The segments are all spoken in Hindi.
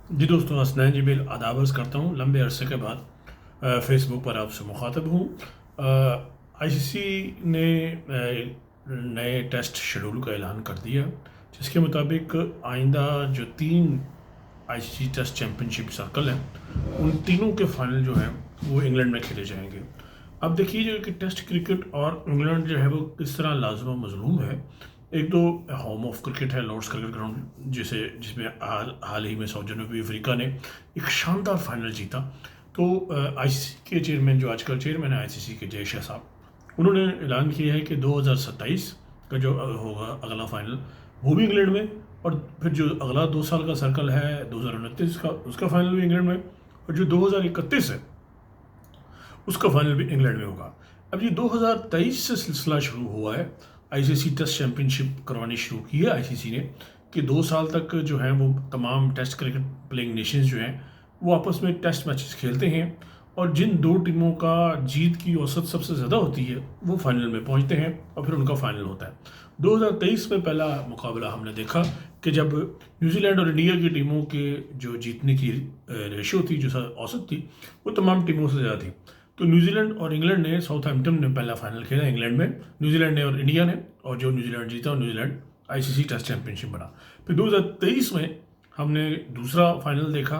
जी दोस्तों, हसनैन जमील आदाब अर्ज़ करता हूँ। लंबे अरसे के बाद फ़ेसबुक पर आपसे मुखातब हूँ। आईसीसी ने नए टेस्ट शेड्यूल का ऐलान कर दिया, जिसके मुताबिक आइंदा जो 3 आईसीसी टेस्ट चैम्पियनशिप सर्कल हैं, उन तीनों के फाइनल जो हैं वो इंग्लैंड में खेले जाएंगे। अब देखिए जो कि टेस्ट क्रिकेट और इंग्लैंड जो है वो किस तरह लाजमा मजलूम है। एक तो होम ऑफ क्रिकेट है, लॉर्ड्स क्रिकेट ग्राउंड, जिसमें हाल ही में जनूबी अफ्रीका ने एक शानदार फाइनल जीता। तो आईसीसी के चेयरमैन, जो आजकल चेयरमैन है आईसीसी के, जय शाह साहब, उन्होंने ऐलान किया है कि 2027 का जो होगा अगला फाइनल, वो भी इंग्लैंड में, और फिर जो अगला 2 साल का सर्कल है 2029 का, उसका फाइनल भी इंग्लैंड में, और जो 2031 है उसका फाइनल भी इंग्लैंड में होगा। अब ये 2023 से सिलसिला शुरू हुआ है। आईसीसी टेस्ट चैंपियनशिप करवानी शुरू की है आईसीसी ने, कि 2 साल तक जो है वो तमाम टेस्ट क्रिकेट प्लेइंग नेशंस जो हैं वो आपस में टेस्ट मैचेस खेलते हैं, और जिन 2 टीमों का जीत की औसत सबसे ज़्यादा होती है वो फाइनल में पहुंचते हैं, और फिर उनका फाइनल होता है। 2023 में पहला मुकाबला हमने देखा कि जब न्यूजीलैंड और इंडिया की टीमों के जो जीतने की रेशो थी, जो औसत थी, वो तमाम टीमों से ज़्यादा थी। तो न्यूजीलैंड और इंग्लैंड ने, साउथहैम्पटन ने पहला फाइनल खेला इंग्लैंड में, न्यूजीलैंड ने और इंडिया ने, और जो न्यूजीलैंड जीता और न्यूजीलैंड आईसीसी टेस्ट चैंपियनशिप बना। फिर 2023 में हमने दूसरा फाइनल देखा।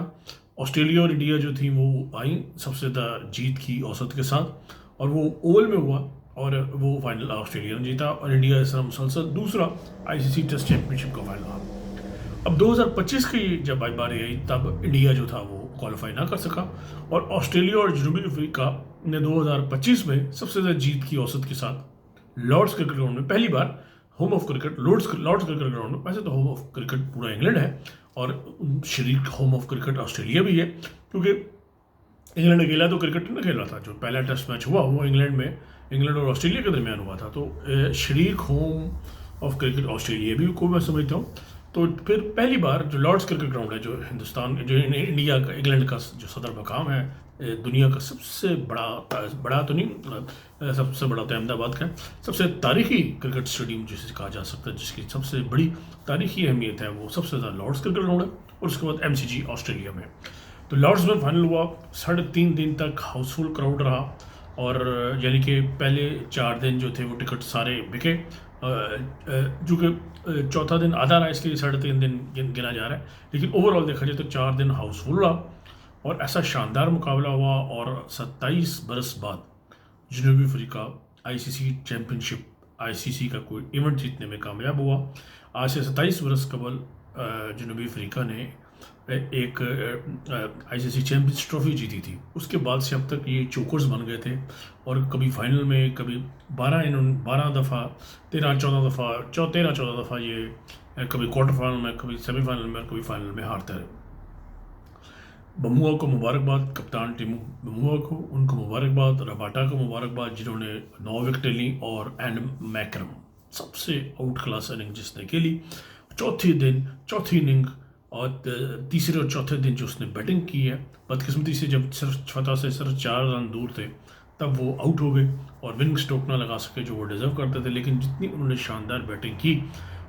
ऑस्ट्रेलिया और इंडिया जो थी वो आई सबसे ज़्यादा जीत की औसत के साथ, और वो ओवल में हुआ, और वो फाइनल ऑस्ट्रेलिया ने जीता, और इंडिया इस तरह मुसलसल दूसरा आईसीसी टेस्ट चैंपियनशिप का फाइनल रहा। अब 2025 की जब बारी आई, तब इंडिया जो था वो क्वालिफाई ना कर सका, और ऑस्ट्रेलिया और जनूबी अफ्रीका ने 2025 में सबसे ज़्यादा जीत की औसत के साथ लॉर्ड्स क्रिकेट ग्राउंड में पहली बार home of cricket, Lord's cricket ground में, वैसे तो होम ऑफ क्रिकेट पूरा इंग्लैंड है और शरीक होम ऑफ क्रिकेट ऑस्ट्रेलिया भी है, क्योंकि इंग्लैंड अकेला तो क्रिकेट नहीं खेल रहा था। जो पहला टेस्ट मैच हुआ वो इंग्लैंड और ऑस्ट्रेलिया के दरमियान हुआ था, तो शरीक होम ऑफ क्रिकेट ऑस्ट्रेलिया भी को मैं समझता हूँ। तो फिर पहली बार जो लॉर्ड्स क्रिकेट ग्राउंड है, जो हिंदुस्तान, जो इंडिया का, इंग्लैंड का जो सदर मकाम है, दुनिया का सबसे बड़ा तो नहीं, सबसे बड़ा तो अहमदाबाद का है, सबसे तारीखी क्रिकेट स्टेडियम जिसे कहा जा सकता है, जिसकी सबसे बड़ी तारीखी अहमियत है, वो सबसे ज़्यादा लॉर्ड्स क्रिकेट ग्राउंड है, और उसके बाद एमसीजी ऑस्ट्रेलिया में। तो लॉर्ड्स में फाइनल हुआ, 3.5 दिन तक हाउसफुल क्राउड रहा, और यानी कि पहले 4 दिन जो थे वो टिकट सारे बिके, जो कि चौथा दिन आधा रहा, इसलिए 3.5 दिन गिना जा रहा है, लेकिन ओवरऑल देखा जाए तो 4 दिन हाउसफुल रहा, और ऐसा शानदार मुकाबला हुआ। और 27 बरस बाद जनूबी अफ्रीका आईसीसी चैम्पियनशिप, आईसीसी का कोई इवेंट जीतने में कामयाब हुआ। आज से 27 बरस कबल जनूबी अफ्रीका ने एक आईसीसी चैंपियंस ट्रॉफी जीती थी। उसके बाद से अब तक ये चोकर्स बन गए थे, और कभी फाइनल में, कभी 12 दफ़ा, 13-14 दफ़ा ये कभी क्वार्टर फाइनल में, कभी सेमीफाइनल में, कभी फाइनल में हारते रहे। बमुआ को मुबारकबाद, कप्तान टीमू बमुआ को, उनको मुबारकबाद, रबाटा को मुबारकबाद, जिन्होंने 9 विकेटें ली, और एंड मैकरम सबसे आउट क्लास इनिंग जिसने खेली, चौथी इनिंग और तीसरे और चौथे दिन जो उसने बैटिंग की है, बदकिस्मती से जब फतह से सिर्फ 4 रन दूर थे तब वो आउट हो गए, और विनिंग स्ट्रोक ना लगा सके जो वो डिज़र्व करते थे। लेकिन जितनी उन्होंने शानदार बैटिंग की,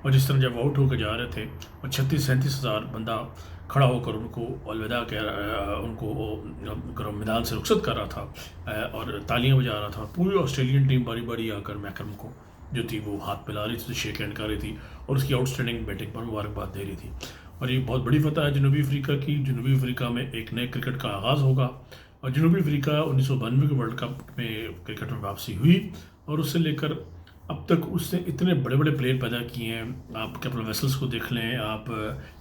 और जिस तरह जब आउट होकर जा रहे थे और 36-37 हज़ार बंदा खड़ा होकर उनको अलविदा उनको मैदान से रुखसत कर रहा था, और तालियां बजा रहा था, पूरी ऑस्ट्रेलियन टीम बारी बारी आकर मैकरम को जो थी वो हाथ मिला रही थी, शेक हैंड कर रही थी, और उसकी आउटस्टैंडिंग बैटिंग पर मुबारकबाद दे रही थी। और ये बहुत बड़ी फतह है जनूबी अफ्रीका की। जनूबी अफ्रीका में एक नए क्रिकेट का आगाज़ होगा, और जनूबी अफ्रीका 1992 के वर्ल्ड कप में क्रिकेट में वापसी हुई, और उससे लेकर अब तक उसने इतने बड़े बड़े प्लेयर पैदा किए हैं। आप कैप्टन वेसल्स को देख लें, आप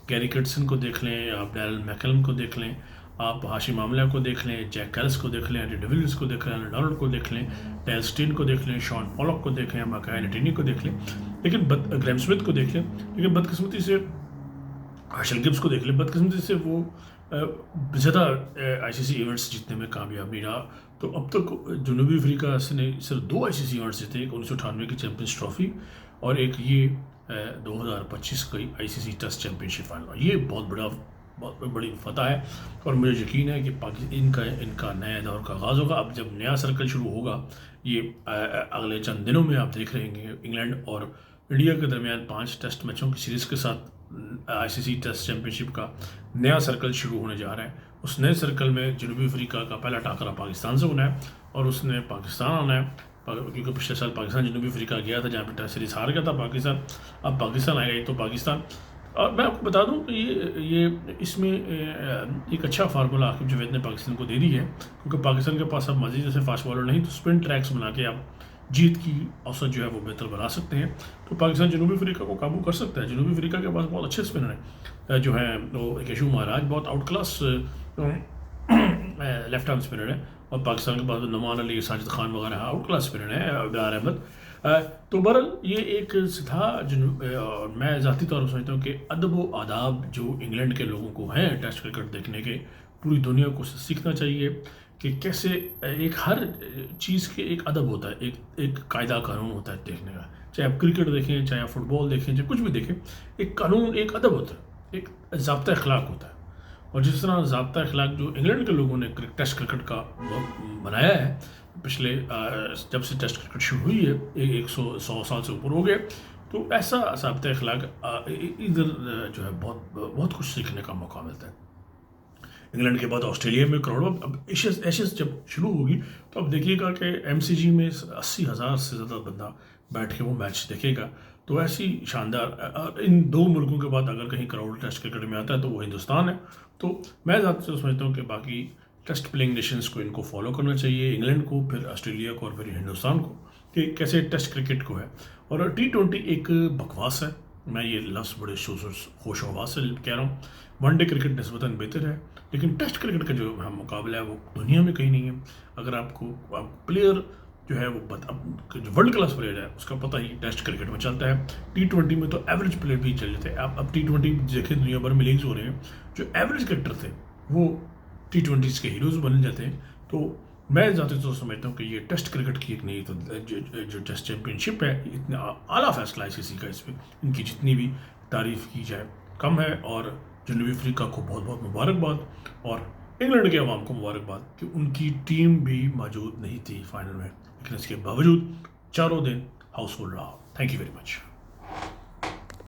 गैरी किर्टसन को देख लें, आप डैरल मैकलम को देख लें, आप हाशिम आमला को देख लें, जैक कैलिस को देख लें, एंडी डिविलियर्स को देख लें, डोनाल्ड को देख लें, डेल स्टीन को देख लें, शॉन पॉलक को देख लें, मकाई नेटिनी को देख लें, लेकिन ग्रैम स्मिथ को देख लें, लेकिन बदकिस्मती से हाशल गिब्स को देख लें, बदकिस्मती से वो ज़्यादा आईसीसी इवेंट्स जीतने में कामयाब नहीं रहा। तो अब तक जनूबी अफ्रीका ने सिर्फ 2 आईसीसी इवेंट्स जीते, एक 1998 की चैंपियंस ट्रॉफी, और एक ये 2025 की आईसीसी टेस्ट चैंपियनशिप फाइनल। ये बहुत बड़ी फतह है, और मुझे यकीन है कि इनका नया दौर का आगाज़ होगा। अब जब नया सर्कल शुरू होगा, ये अगले चंद दिनों में आप देख रहे हैं इंग्लैंड और इंडिया के दरमियान 5 टेस्ट मैचों की सीरीज़ के साथ आईसीसी टेस्ट चैम्पियनशिप का नया सर्कल शुरू होने जा रहा है। उस नए सर्कल में जनूबी अफ्रीका का पहला टाकरा पाकिस्तान से होना है और उसने पाकिस्तान आना है, क्योंकि पिछले साल पाकिस्तान जनूबी अफ्रीका गया था जहाँ पे टेस्ट सीरीज हार गया था पाकिस्तान। अब पाकिस्तान आएगा, तो पाकिस्तान। और मैं आपको बता दूं कि ये इसमें एक अच्छा फार्मूला आकिब जावेद ने पाकिस्तान को दे दी है, क्योंकि पाकिस्तान के पास अब मजीद जैसे फास्ट बॉलर नहीं, तो स्पिन ट्रैक्स बना के आप जीत की औसत जो है वो बेहतर बना सकते हैं। तो पाकिस्तान जनूबी अफ्रीका को काबू कर सकता है। जनूबी अफ्रीका के पास बहुत अच्छे स्पिनर हैं जो हैं, वो केशव महाराज बहुत out class left arm spinner है, और पाकिस्तान के पास नुमान अली, साजिद खान वगैरह आउट क्लास स्पिनर है, बिलाल अहमद। तो बहरहाल ये एक था और मैं ज़ाती तौर पर समझता हूँ कि अदब व आदाब जो इंग्लैंड के लोगों को हैं टेस्ट क्रिकेट देखने के, पूरी दुनिया को सीखना चाहिए कि कैसे एक हर चीज़ के एक अदब होता है, एक कायदा कानून होता है देखने का। चाहे आप क्रिकेट देखें, चाहे आप फुटबॉल देखें, चाहे कुछ भी देखें, एक कानून, एक अदब होता है, एक ज़ाब्ता अखलाक होता है। और जिस तरह ज़ाब्ता अखलाक जो इंग्लैंड के लोगों ने टेस्ट क्रिकेट का बनाया है, पिछले जब से टेस्ट क्रिकेट शुरू हुई है, 100 साल से ऊपर हो गए, तो ऐसा ज़ाब्ता अखलाक इधर जो है बहुत कुछ सीखने का मौका मिलता है। इंग्लैंड के बाद ऑस्ट्रेलिया में करोड़ों, अब एशेस जब शुरू होगी तो अब देखिएगा कि एमसीजी में 80,000 से ज़्यादा बंदा बैठ के वो मैच देखेगा। तो ऐसी शानदार, इन दो मुल्कों के बाद अगर कहीं करोड़ टेस्ट क्रिकेट में आता है तो वो हिंदुस्तान है। तो मैं ज़्यादा समझता हूँ कि बाकी टेस्ट प्लेइंग नेशंस को इनको फॉलो करना चाहिए, इंग्लैंड को, फिर ऑस्ट्रेलिया को और फिर हिंदुस्तान को, कि कैसे टेस्ट क्रिकेट को है। और T20 एक बकवास है, मैं ये लफ्ज़ बड़े होश हवास से कह रहा हूँ। वनडे क्रिकेट निस्बतन बेहतर है, लेकिन टेस्ट क्रिकेट का जो मुकाबला है वो दुनिया में कहीं नहीं है। अगर आपको प्लेयर जो है वो जो वर्ल्ड क्लास प्लेयर है उसका पता ही टेस्ट क्रिकेट में चलता है। T20 में तो एवरेज प्लेयर भी चल जाते हैं। अब T20 देखें, दुनिया भर में लीग्स हो रहे हैं, जो एवरेज क्रिकेटर थे वो T20 के हीरोज़ बन जाते हैं। तो मैं ज़्यादा तो समझता हूँ कि ये टेस्ट क्रिकेट की एक नई तो जो टेस्ट चैम्पियनशिप है, इतना आला फैसला ICC का, इसमें इनकी जितनी भी तारीफ़ की जाए कम है। और जनूबी अफ्रीका को बहुत बहुत मुबारकबाद, और इंग्लैंड के अवाम को मुबारकबाद कि उनकी टीम भी मौजूद नहीं थी फाइनल में, लेकिन इसके बावजूद चारों दिन हाउसफुल रहा। Thank you very much.